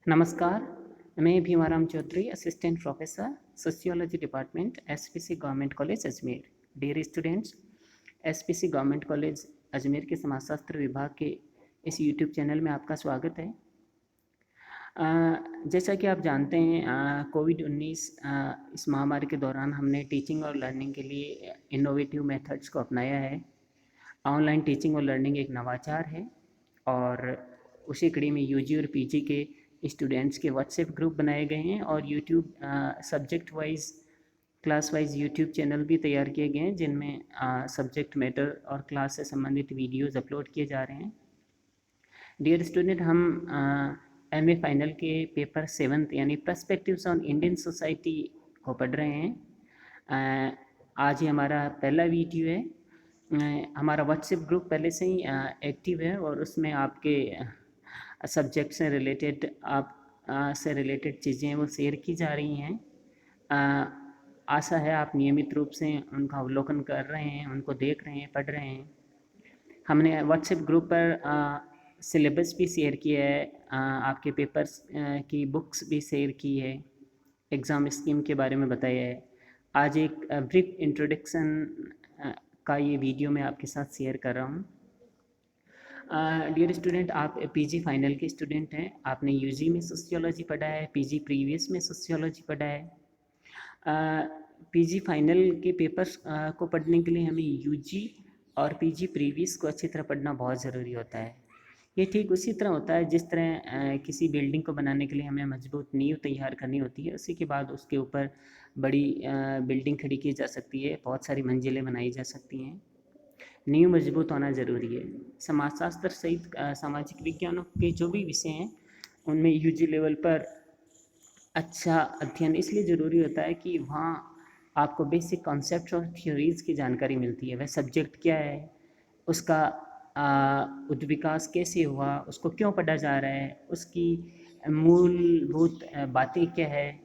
नमस्कार, मैं Bhimaram Chaudhary, assistant professor, sociology department, SPC government college Ajmer. Dear students, SPC government college Ajmer के समाजशास्त्र विभाग के इस यूट्यूब चैनल में आपका स्वागत है। जैसा कि आप जानते हैं, कोविड-19 इस महामारी के दौरान हमने टीचिंग और लर्निंग के लिए इनोवेटिव मेथड्स को अपनाया है। ऑनलाइन टीचिंग और लर्निंग एक नवाचार है और उसी कड़ी में यूजी और पीजी के स्टूडेंट्स के व्हाट्सएप ग्रुप बनाए गए हैं और YouTube subject wise class wise YouTube channel भी तैयार किए गए हैं जिनमें सब्जेक्ट मैटर और क्लास से संबंधित वीडियोज़ अपलोड किए जा रहे हैं। डियर स्टूडेंट, हम एमए फाइनल के पेपर 7 यानी पर्सपेक्टिव्स ऑन इंडियन सोसाइटी को पढ़ रहे हैं। आज ही हमारा पहला वीडियो है। हमारा व्हाट्सएप ग्रुप पहले से ही एक्टिव है और उसमें आपके सब्जेक्ट से रिलेटेड से रिलेटेड चीज़ें वो शेयर की जा रही हैं। आशा है आप नियमित रूप से उनका अवलोकन कर रहे हैं, उनको देख रहे हैं, पढ़ रहे हैं। हमने व्हाट्सएप ग्रुप पर सिलेबस भी शेयर किया है, आपके पेपर्स की बुक्स भी शेयर की है, एग्ज़ाम स्कीम के बारे में बताया है। आज एक ब्रीफ इंट्रोडक्शन का ये वीडियो मैं आपके साथ शेयर कर रहा हूँ। डियर स्टूडेंट, आप पीजी फाइनल के स्टूडेंट हैं। आपने यूजी में सोशियोलॉजी पढ़ा है, पीजी प्रीवियस में सोशियोलॉजी पढ़ा है। पीजी फाइनल के पेपर्स को पढ़ने के लिए हमें यूजी और पीजी प्रीवियस को अच्छी तरह पढ़ना बहुत ज़रूरी होता है। ये ठीक उसी तरह होता है जिस तरह किसी बिल्डिंग को बनाने के लिए हमें मजबूत नींव तैयार करनी होती है, उसी के बाद उसके ऊपर बड़ी बिल्डिंग खड़ी की जा सकती है, बहुत सारी मंजिलें बनाई जा सकती हैं। नींव मजबूत होना ज़रूरी है। समाजशास्त्र सहित सामाजिक विज्ञानों के जो भी विषय हैं उनमें यूजी लेवल पर अच्छा अध्ययन इसलिए ज़रूरी होता है कि वहाँ आपको बेसिक कॉन्सेप्ट और थ्योरीज़ की जानकारी मिलती है। वह सब्जेक्ट क्या है, उसका उद्विकास कैसे हुआ, उसको क्यों पढ़ा जा रहा है, उसकी मूलभूत बातें क्या है,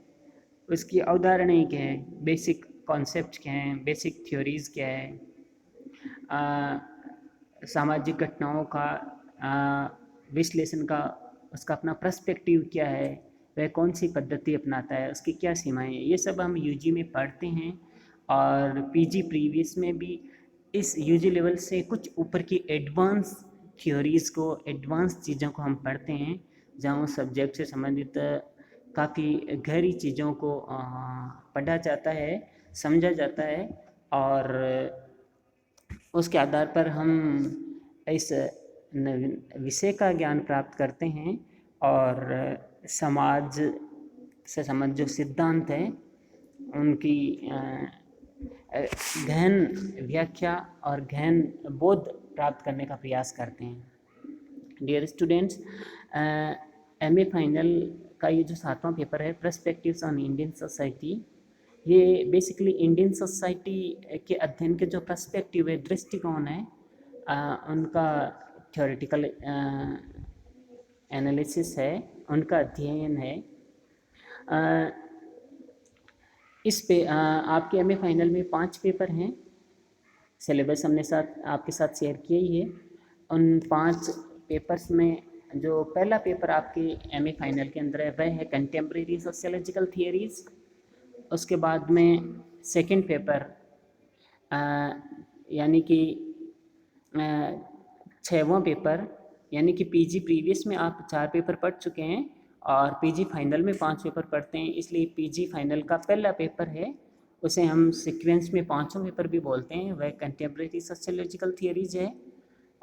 उसकी अवधारणाएँ क्या है, बेसिक कॉन्सेप्ट क्या हैं, बेसिक थ्योरीज़ क्या है, सामाजिक घटनाओं का विश्लेषण का उसका अपना पर्सपेक्टिव क्या है, वह कौन सी पद्धति अपनाता है, उसकी क्या सीमाएं हैं, ये सब हम यूजी में पढ़ते हैं। और पीजी प्रीवियस में भी इस यूजी लेवल से कुछ ऊपर की एडवांस थ्योरीज़ को, एडवांस चीज़ों को हम पढ़ते हैं, जहाँ उस सब्जेक्ट से संबंधित काफ़ी गहरी चीज़ों को पढ़ा जाता है, समझा जाता है और उसके आधार पर हम इस विषय का ज्ञान प्राप्त करते हैं और समाज से संबंधित जो सिद्धांत हैं उनकी गहन व्याख्या और गहन बोध प्राप्त करने का प्रयास करते हैं। डियर स्टूडेंट्स, एमए फाइनल का ये जो 7वां पेपर है, पर्सपेक्टिव्स ऑन इंडियन सोसाइटी, ये बेसिकली इंडियन सोसाइटी के अध्ययन के जो पर्सपेक्टिव है, दृष्टिकोण है, उनका थ्योरेटिकल एनालिसिस है, उनका अध्ययन है। इस पे आपके एमए फाइनल में 5 पेपर हैं। सिलेबस हमने आपके साथ शेयर किया ही है। उन 5 पेपर्स में जो पहला पेपर आपके एमए फाइनल के अंदर है वह है कंटेम्प्रेरी सोशियोलॉजिकल थियरीज़। उसके बाद में सेकंड पेपर यानी कि 6वां पेपर, यानी कि पीजी प्रीवियस में आप 4 पेपर पढ़ चुके हैं और पीजी फाइनल में 5 पेपर पढ़ते हैं, इसलिए पीजी फाइनल का पहला पेपर है, उसे हम सीक्वेंस में 5वां पेपर भी बोलते हैं, वह कंटेम्प्रेरी सोशियोलॉजिकल थियरीज है।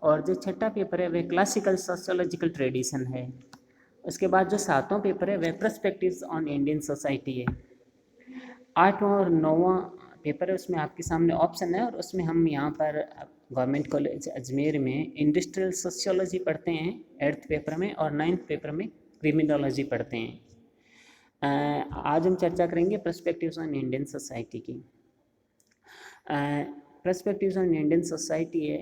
और जो छठा पेपर है वह क्लासिकल सोशियोलॉजिकल ट्रेडिशन है। उसके बाद जो 7वां पेपर है वह पर्सपेक्टिव्स ऑन इंडियन सोसाइटी है। 8वां और 9वां पेपर है उसमें आपके सामने ऑप्शन है और उसमें हम यहाँ पर गवर्नमेंट कॉलेज अजमेर में इंडस्ट्रियल सोशियोलॉजी पढ़ते हैं 8th पेपर में, और 9th पेपर में क्रिमिनोलॉजी पढ़ते हैं। आज हम चर्चा करेंगे पर्सपेक्टिव्स ऑन इंडियन सोसाइटी की। पर्सपेक्टिव्स ऑन इंडियन सोसाइटी है,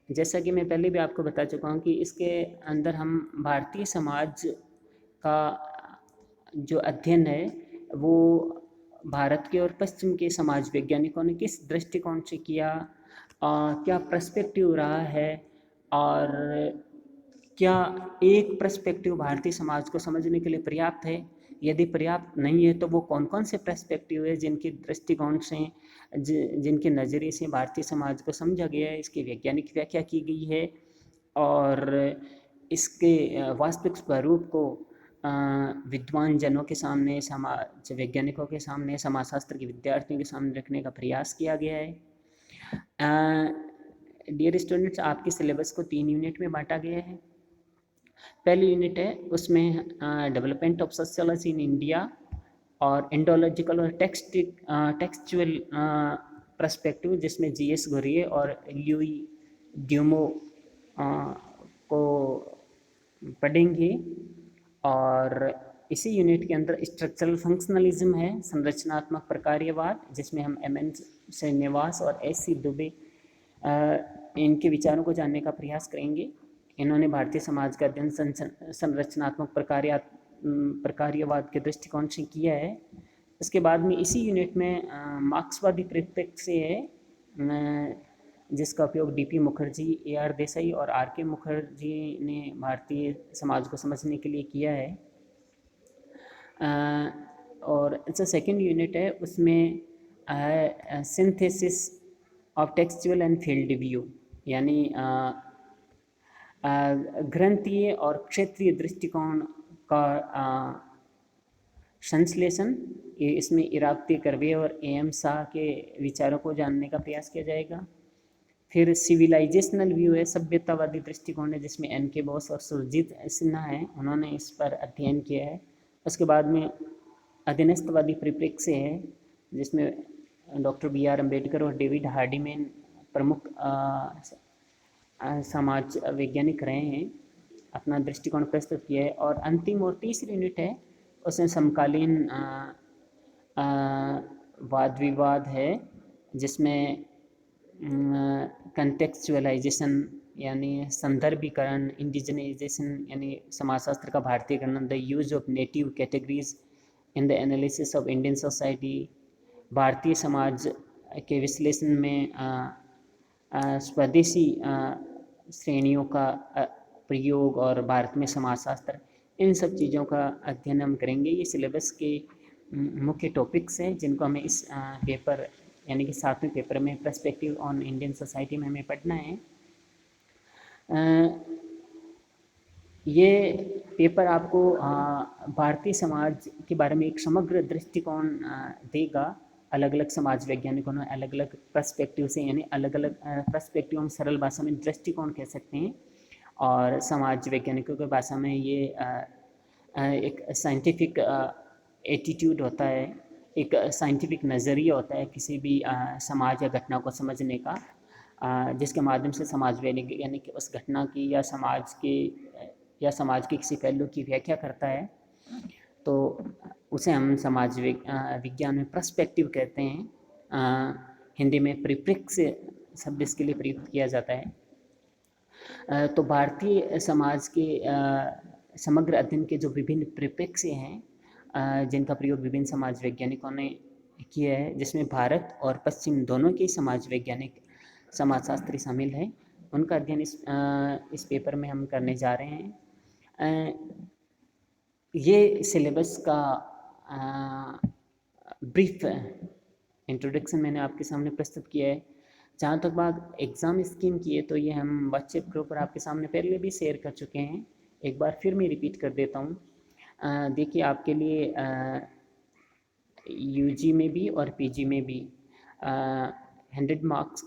जैसा कि मैं पहले भी आपको बता चुका हूँ कि इसके अंदर हम भारतीय समाज का जो अध्ययन है वो भारत के और पश्चिम के समाज वैज्ञानिकों ने किस दृष्टिकोण से किया, क्या पर्सपेक्टिव रहा है और क्या एक पर्सपेक्टिव भारतीय समाज को समझने के लिए पर्याप्त है? यदि पर्याप्त नहीं है तो वो कौन कौन से पर्सपेक्टिव है जिनके दृष्टिकोण से जिनके नज़रिए से भारतीय समाज को समझा गया है, इसकी वैज्ञानिक व्याख्या की गई है और इसके वास्तविक स्वरूप को विद्वान जनों के सामने, समाज वैज्ञानिकों के सामने, समाजशास्त्र के विद्यार्थियों के सामने रखने का प्रयास किया गया है। डियर स्टूडेंट्स, आपके सिलेबस को 3 यूनिट में बांटा गया है। पहली यूनिट है उसमें development of sociology in India और इंडोलॉजिकल और टेक्सचुअल पर्सपेक्टिव, जिसमें जीएस घुरिये और ल्यूई ड्यूमो को पढ़ेंगे। और इसी यूनिट के अंदर स्ट्रक्चरल फंक्शनलिज्म है, संरचनात्मक प्रकार्यवाद, जिसमें हम एम.एन. श्रीनिवास और एस.सी. दुबे इनके विचारों को जानने का प्रयास करेंगे। इन्होंने भारतीय समाज का अध्ययन संरचनात्मक प्रकार्यवाद के दृष्टिकोण से किया है। उसके बाद में इसी यूनिट में मार्क्सवादी परिप्रेक्ष्य से है, जिसका उपयोग डीपी मुखर्जी, ए.आर. देसाई और आर.के. मुखर्जी ने भारतीय समाज को समझने के लिए किया है। और जो सेकेंड यूनिट है उसमें synthesis of textual and field view, यानी ग्रंथीय और क्षेत्रीय दृष्टिकोण का संश्लेषण। इसमें इराक्ती कर्वे और ए.एम. शाह के विचारों को जानने का प्रयास किया जाएगा। फिर सिविलाइजेशनल व्यू है, सभ्यतावादी दृष्टिकोण है, जिसमें एन.के. बोस और सुरजीत सिन्हा हैं, उन्होंने इस पर अध्ययन किया है। उसके बाद में अधीनस्थवादी परिप्रेक्ष्य है, जिसमें डॉक्टर बी.आर. अम्बेडकर और डेविड हार्डीमैन प्रमुख समाज वैज्ञानिक रहे हैं, अपना दृष्टिकोण प्रस्तुत किया है। और अंतिम और तीसरी यूनिट है उसमें समकालीन वाद विवाद है, जिसमें कंटेक्चुअलाइजेशन यानी संदर्भीकरण, इंडिजनाइजेशन यानी समाजशास्त्र का भारतीयकरण, the use of native categories in the analysis of Indian society, भारतीय समाज के विश्लेषण में स्वदेशी श्रेणियों का प्रयोग और भारत में समाजशास्त्र, इन सब चीज़ों का अध्ययन हम करेंगे। ये सिलेबस के मुख्य टॉपिक्स हैं जिनको हमें इस पेपर यानी कि 7वें पेपर में पर्सपेक्टिव ऑन इंडियन सोसाइटी में हमें पढ़ना है। ये पेपर आपको भारतीय समाज के बारे में एक समग्र दृष्टिकोण देगा। अलग अलग समाज वैज्ञानिकों ने अलग अलग पर्सपेक्टिव से, यानी अलग अलग पर्सपेक्टिव हम सरल भाषा में दृष्टिकोण कह सकते हैं, और समाज वैज्ञानिकों की भाषा में ये एक साइंटिफिक एटीट्यूड होता है, एक साइंटिफिक नज़रिया होता है किसी भी समाज या घटना को समझने का, जिसके माध्यम से समाज वैज्ञानिक उस घटना की या समाज के किसी पहलू की व्याख्या करता है, तो उसे हम समाज विज्ञान में पर्सपेक्टिव कहते हैं। हिंदी में परिप्रेक्ष्य शब्द इसके लिए प्रयुक्त किया जाता है। तो भारतीय समाज के समग्र अध्ययन के जो विभिन्न परिप्रेक्ष्य हैं, जिनका प्रयोग विभिन्न समाज वैज्ञानिकों ने किया है, जिसमें भारत और पश्चिम दोनों के समाज वैज्ञानिक समाजशास्त्री शामिल हैं, उनका अध्ययन इस पेपर में हम करने जा रहे हैं। ये सिलेबस का ब्रीफ इंट्रोडक्शन मैंने आपके सामने प्रस्तुत किया है। जहाँ तक बात एग्ज़ाम स्कीम की है, तो ये हम व्हाट्सएप ग्रुप पर आपके सामने पहले भी शेयर कर चुके हैं, एक बार फिर मैं रिपीट कर देता हूँ। देखिए, आपके लिए यूजी में भी और पीजी में भी 100 मार्क्स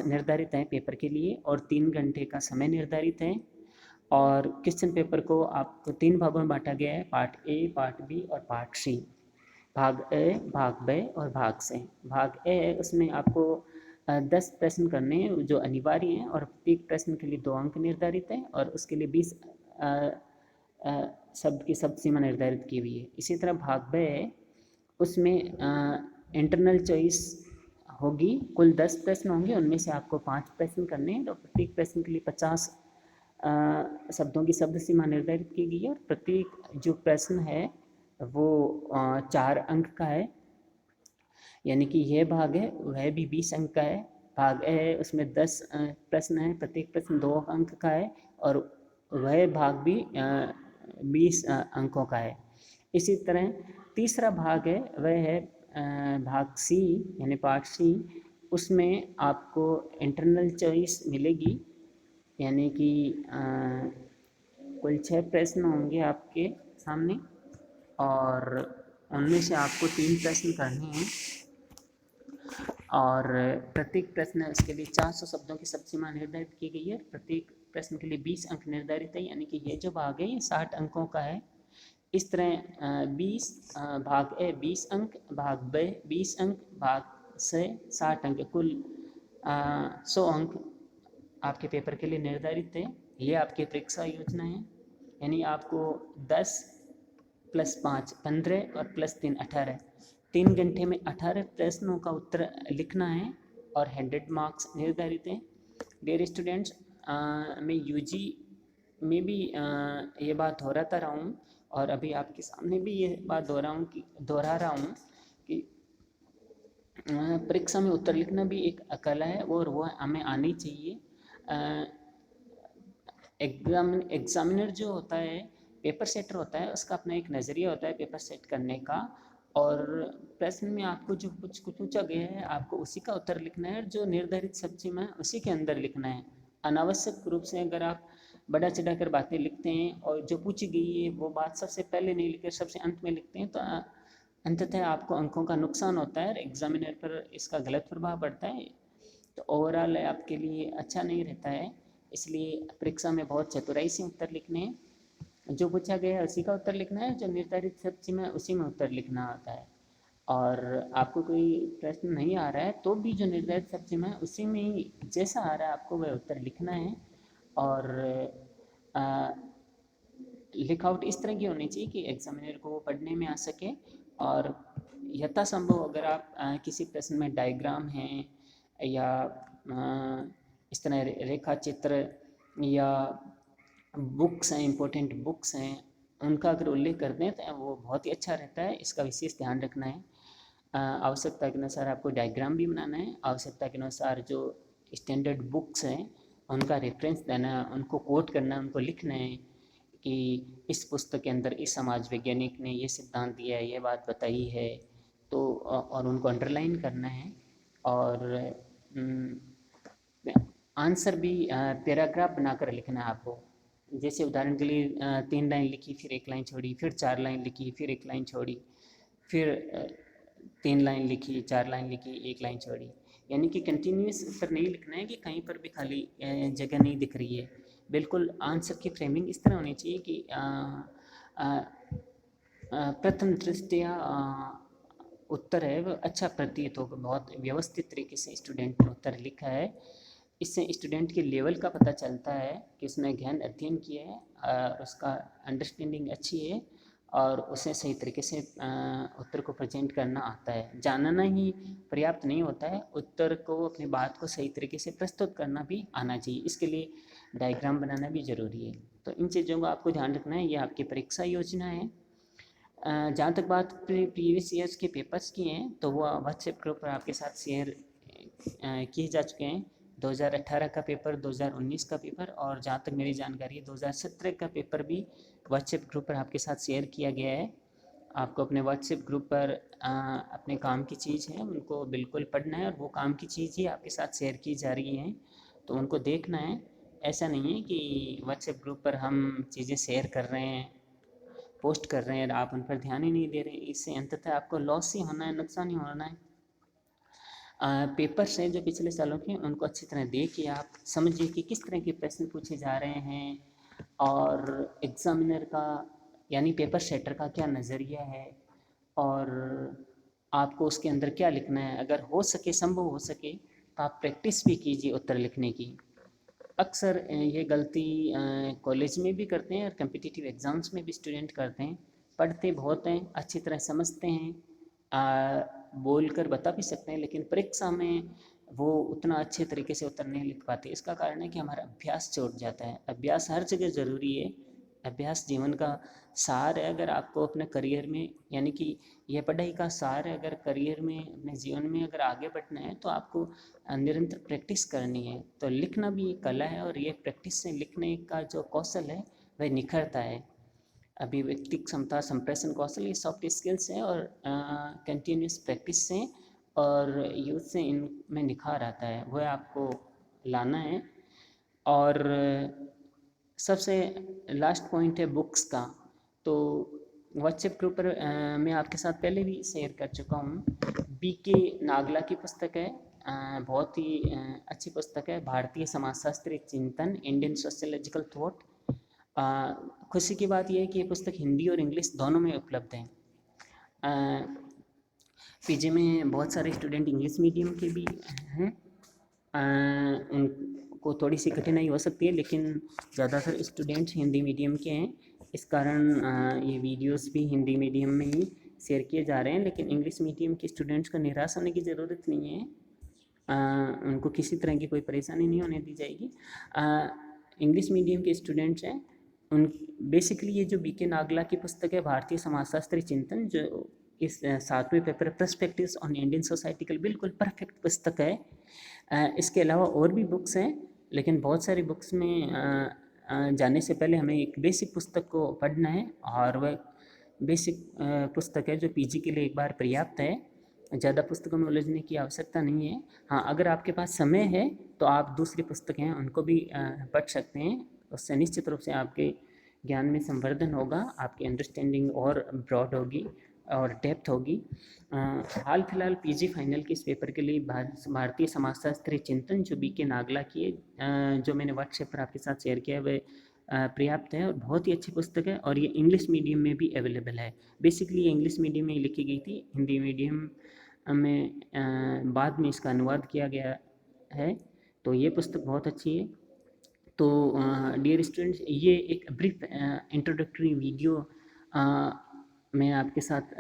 निर्धारित हैं पेपर के लिए, और 3 घंटे का समय निर्धारित है। और क्वेश्चन पेपर को आपको 3 भागों में बांटा गया है, पार्ट ए, पार्ट बी और पार्ट सी। भाग ए, भाग बी और भाग सी। भाग ए है, उसमें आपको 10 प्रश्न करने हैं जो अनिवार्य हैं, और प्रत्येक प्रश्न के लिए 2 अंक निर्धारित हैं, और उसके लिए 20 शब्द की शब्द सीमा निर्धारित की हुई है। इसी तरह भाग बी है, उसमें इंटरनल चॉइस होगी, कुल 10 प्रश्न होंगे, उनमें से आपको 5 प्रश्न करने हैं, और प्रत्येक प्रश्न के लिए 50 शब्दों की शब्द सीमा निर्धारित की गई है, और प्रत्येक जो प्रश्न है वो 4 अंक का है, यानी कि यह भाग है वह भी 20 अंक का है, भाग ए है उसमें 10 प्रश्न हैं, प्रत्येक प्रश्न 2 अंक का है और वह भाग भी 20 अंकों का है। इसी तरह तीसरा भाग है वह है भाग सी यानी पार्ट सी, उसमें आपको इंटरनल चॉइस मिलेगी, यानी कि कुल 6 प्रश्न होंगे आपके सामने और उनमें से आपको 3 प्रश्न करने हैं और प्रत्येक प्रश्न उसके लिए 400 शब्दों की शब्द सीमा निर्धारित की गई है। प्रत्येक प्रश्न के लिए 20 अंक निर्धारित है, यानी कि ये जो भाग है ये 60 अंकों का है। इस तरह 20 भाग ए 20 अंक, भाग बे 20 अंक, भाग से 60 अंक, कुल 100 अंक आपके पेपर के लिए निर्धारित है। ये आपकी परीक्षा योजना है, यानी आपको 10 + 5 15 और +3 18, 3 घंटे में 18 प्रश्नों का उत्तर लिखना है और 100 मार्क्स निर्धारित हैं। डियर स्टूडेंट्स, मैं यूजी में भी ये बात दोहराता रहा हूँ और अभी आपके सामने भी ये बात दोहरा रहा हूँ कि परीक्षा में उत्तर लिखना भी एक कला है और वो हमें आनी चाहिए। एग्जामिनर जो होता है, पेपर सेटर होता है, उसका अपना एक नज़रिया होता है पेपर सेट करने का और प्रश्न में आपको जो कुछ पूछा गया है आपको उसी का उत्तर लिखना है और जो निर्धारित सब्जी में उसी के अंदर लिखना है। अनावश्यक रूप से अगर आप बढ़ा चढ़ा कर बातें लिखते हैं और जो पूछी गई है वो बात सबसे पहले नहीं लिखकर सबसे अंत में लिखते हैं तो अंततः आपको अंकों का नुकसान होता है और एग्जामिनर पर इसका गलत प्रभाव पड़ता है, तो ओवरऑल आपके लिए अच्छा नहीं रहता है। इसलिए परीक्षा में बहुत चतुराई से उत्तर लिखने हैं, जो पूछा गया है उसी का उत्तर लिखना है, जो निर्धारित सब्जी में उसी में उत्तर लिखना होता है। और आपको कोई प्रश्न नहीं आ रहा है तो भी जो निर्धारित सब्जी में उसी में ही जैसा आ रहा है आपको वह उत्तर लिखना है और लिखआउट इस तरह की होनी चाहिए कि एग्जामिनर को पढ़ने में आ सके और यथासंभव अगर आप किसी प्रश्न में डायग्राम हैं या इस तरह रेखा चित्र या बुक्स हैं, इम्पोर्टेंट बुक्स हैं, उनका अगर उल्लेख कर दें तो वो बहुत ही अच्छा रहता है। इसका विशेष ध्यान रखना है। आवश्यकता के अनुसार आपको डायग्राम भी बनाना है, आवश्यकता के अनुसार जो स्टैंडर्ड बुक्स हैं उनका रेफरेंस देना है, उनको कोट करना है, उनको लिखना है कि इस पुस्तक के अंदर इस समाज वैज्ञानिक ने ये सिद्धांत दिया है, ये बात बताई है, तो और उनको अंडरलाइन करना है। और आंसर भी पैराग्राफ बनाकर लिखना है आपको। जैसे उदाहरण के लिए 3 लाइन लिखी, फिर 1 लाइन छोड़ी, फिर 4 लाइन लिखी, फिर 1 लाइन छोड़ी, फिर 3 लाइन लिखी, 4 लाइन लिखी, 1 लाइन छोड़ी, यानी कि कंटिन्यूस उत्तर नहीं लिखना है कि कहीं पर भी खाली जगह नहीं दिख रही है। बिल्कुल आंसर की फ्रेमिंग इस तरह होनी चाहिए कि प्रथम दृष्टया उत्तर है वह अच्छा प्रतीत हो, बहुत व्यवस्थित तरीके से स्टूडेंट ने उत्तर लिखा है। इससे स्टूडेंट के लेवल का पता चलता है कि उसने गहन अध्ययन किया है, उसका अंडरस्टैंडिंग अच्छी है और उसे सही तरीके से उत्तर को प्रेजेंट करना आता है। जानना ही पर्याप्त नहीं होता है, उत्तर को, अपनी बात को सही तरीके से प्रस्तुत करना भी आना चाहिए। इसके लिए डायग्राम बनाना भी ज़रूरी है। तो इन चीज़ों का आपको ध्यान रखना है। ये आपकी परीक्षा योजना है। जहाँ तक बात प्रीवियस ईयर्स के पेपर्स की हैं तो वो व्हाट्सएप ग्रुप पर आपके साथ शेयर किए जा चुके हैं। 2018 का पेपर, 2019 का पेपर और जहाँ तक मेरी जानकारी है 2017 का पेपर भी व्हाट्सएप ग्रुप पर आपके साथ शेयर किया गया है। आपको अपने व्हाट्सएप ग्रुप पर अपने काम की चीज़ है उनको बिल्कुल पढ़ना है और वो काम की चीज़ ही आपके साथ शेयर की जा रही हैं तो उनको देखना है। ऐसा नहीं है कि व्हाट्सएप ग्रुप पर हम चीज़ें शेयर कर रहे हैं, पोस्ट कर रहे हैं और आप उन पर ध्यान ही नहीं दे रहे हैं। इससे अंततः आपको लॉस ही होना है, नुकसान ही होना है। पेपर्स हैं जो पिछले सालों के उनको अच्छी तरह देखिए, आप समझिए कि किस तरह के प्रश्न पूछे जा रहे हैं और एग्जामिनर का यानी पेपर सेटर का क्या नज़रिया है और आपको उसके अंदर क्या लिखना है। अगर हो सके, संभव हो सके तो आप प्रैक्टिस भी कीजिए उत्तर लिखने की। अक्सर ये गलती कॉलेज में भी करते हैं और कम्पिटिटिव एग्ज़ाम्स में भी स्टूडेंट करते हैं। पढ़ते बहुत हैं, अच्छी तरह समझते हैं, बोल कर बता भी सकते हैं, लेकिन परीक्षा में वो उतना अच्छे तरीके से उत्तर नहीं लिख पाते। इसका कारण है कि हमारा अभ्यास छूट जाता है। अभ्यास हर जगह ज़रूरी है, अभ्यास जीवन का सार है। अगर आपको अपने करियर में, यानी कि यह पढ़ाई का सार है, अगर करियर में अपने जीवन में अगर आगे बढ़ना है तो आपको निरंतर प्रैक्टिस करनी है। तो लिखना भी एक कला है और ये प्रैक्टिस से लिखने का जो कौशल है वह निखरता है। अभिव्यक्ति क्षमता, संप्रेषण कौशल, ये सॉफ्ट स्किल्स हैं और कंटिन्यूस प्रैक्टिस से और यूज से इनमें निखार आता है, वह आपको लाना है। और सबसे लास्ट पॉइंट है बुक्स का। तो व्हाट्सएप ग्रुप पर मैं आपके साथ पहले भी शेयर कर चुका हूँ। बीके नागला की पुस्तक है, बहुत ही अच्छी पुस्तक है, भारतीय समाजशास्त्री चिंतन, इंडियन सोशियोलॉजिकल थॉट। खुशी की बात यह है कि ये पुस्तक हिंदी और इंग्लिश दोनों में उपलब्ध है। पीजी में बहुत सारे स्टूडेंट इंग्लिश मीडियम के भी हैं, उनको थोड़ी सी कठिनाई हो सकती है, लेकिन ज़्यादातर स्टूडेंट्स हिंदी मीडियम के हैं। इस कारण ये वीडियोस भी हिंदी मीडियम में ही शेयर किए जा रहे हैं। लेकिन इंग्लिश मीडियम के स्टूडेंट्स को निराश होने की ज़रूरत नहीं है, उनको किसी तरह की कोई परेशानी नहीं होने दी जाएगी। इंग्लिश मीडियम के स्टूडेंट्स हैं उन बेसिकली ये जो बीके नागला की पुस्तक है भारतीय समाजशास्त्री चिंतन, जो इस 7वें paper perspectives on Indian society के बिल्कुल परफेक्ट पुस्तक है। इसके अलावा और भी बुक्स हैं, लेकिन बहुत सारी बुक्स में जाने से पहले हमें एक बेसिक पुस्तक को पढ़ना है, और वह बेसिक पुस्तक है जो पीजी के लिए एक बार पर्याप्त है। ज़्यादा पुस्तकों में उलझने की आवश्यकता नहीं है। हाँ, अगर आपके पास समय है तो आप दूसरी पुस्तकें हैं उनको भी पढ़ सकते हैं। उससे निश्चित रूप से आपके ज्ञान में संवर्धन होगा, आपकी अंडरस्टैंडिंग और ब्रॉड होगी और डेप्थ होगी। हाल फिलहाल पीजी फाइनल के इस पेपर के लिए भारतीय समाजशास्त्री चिंतन जो बीके नागला की है, जो मैंने व्हाट्सएप पर आपके साथ शेयर किया है, वह पर्याप्त है और बहुत ही अच्छी पुस्तक है। और ये इंग्लिश मीडियम में भी अवेलेबल है। बेसिकली ये इंग्लिश मीडियम में लिखी गई थी, हिंदी मीडियम में बाद में इसका अनुवाद किया गया है। तो ये पुस्तक बहुत अच्छी है। तो डियर स्टूडेंट्स, ये एक ब्रीफ इंट्रोडक्टरी वीडियो मैं आपके साथ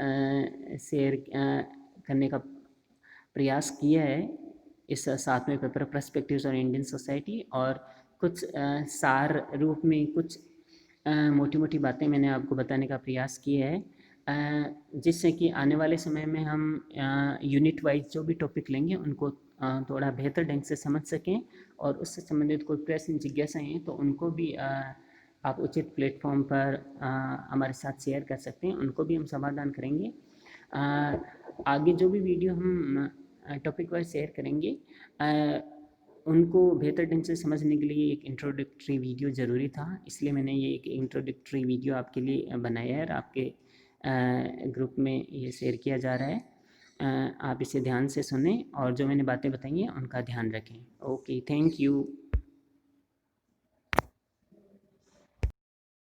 शेयर करने का प्रयास किया है इस 7वें पेपर पर्सपेक्टिव्स और इंडियन सोसाइटी, और कुछ सार रूप में कुछ मोटी मोटी बातें मैंने आपको बताने का प्रयास किया है, जिससे कि आने वाले समय में हम यूनिट वाइज जो भी टॉपिक लेंगे उनको थोड़ा बेहतर ढंग से समझ सकें, और उससे संबंधित कोई प्रश्न जिज्ञासाएं हैं तो उनको भी आप उचित प्लेटफॉर्म पर हमारे साथ शेयर कर सकते हैं, उनको भी हम समाधान करेंगे। आगे जो भी वीडियो हम टॉपिक वाइज शेयर करेंगे उनको बेहतर ढंग से समझने के लिए एक इंट्रोडक्टरी वीडियो ज़रूरी था, इसलिए मैंने ये एक इंट्रोडक्टरी वीडियो आपके लिए बनाया है और आपके ग्रुप में ये शेयर किया जा रहा है। आप इसे ध्यान से सुनें और जो मैंने बातें बताई हैं उनका ध्यान रखें। Okay, thank you.